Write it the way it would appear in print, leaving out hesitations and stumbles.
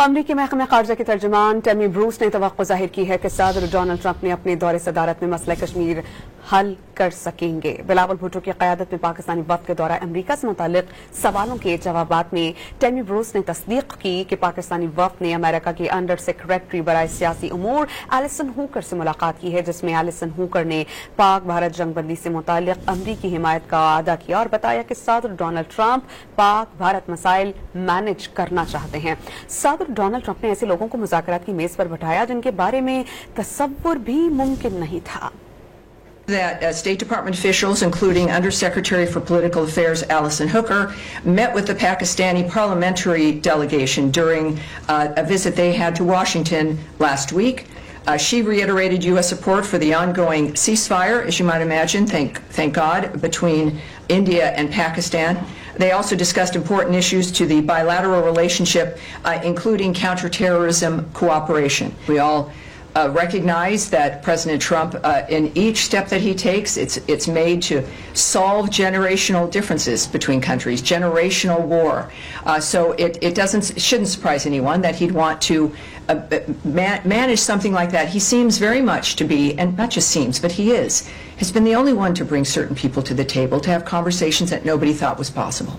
अमरीकी महकमे ख़ारजा के तर्जुमान टेमी ब्रूस ने तवक्को जाहिर की है कि सदर डोनाल्ड ट्रंप ने अपने दौरे सदारत में मसला कश्मीर हल कर सकेंगे। बिलावल भुट्टो की क़यादत में पाकिस्तानी वफ़द के दौरा अमरीका से मुतालिक सवालों के जवाबात में टेमी ब्रूस ने तस्दीक की कि पाकिस्तानी वफ़द ने अमेरिका के अंडर सैक्रेटरी برائے सियासी امور एलिसन से मुलाकात की है, जिसमें एलिसन ने पाक भारत जंगबंदी से मुतालिक अमरीकी हिमायत का वादा किया और बताया कि सदर डोनाल्ड ट्रंप पाक भारत मसाइल मैनेज करना चाहते हैं। सदर डोनाल्ड ट्रंप ने ऐसे लोगों को मुज़ाकरात की मेज पर बिठाया जिनके बारे में तसव्वुर भी मुमकिन नहीं था। That State Department officials, including Under Secretary for Political Affairs Allison, met with the Pakistani Parliamentary Delegation during a visit they had to Washington last week. She reiterated U.S. support for the ongoing ceasefire, as you might imagine, thank God, between India and Pakistan. They also discussed important issues to the bilateral relationship, including counterterrorism cooperation. We all recognize that President Trump, in each step that he takes, it's made to solve generational differences between countries, generational war. So it shouldn't surprise anyone that he'd want to manage something like that. He seems very much to be, and not just seems, but he has been the only one to bring certain people to the table to have conversations that nobody thought was possible.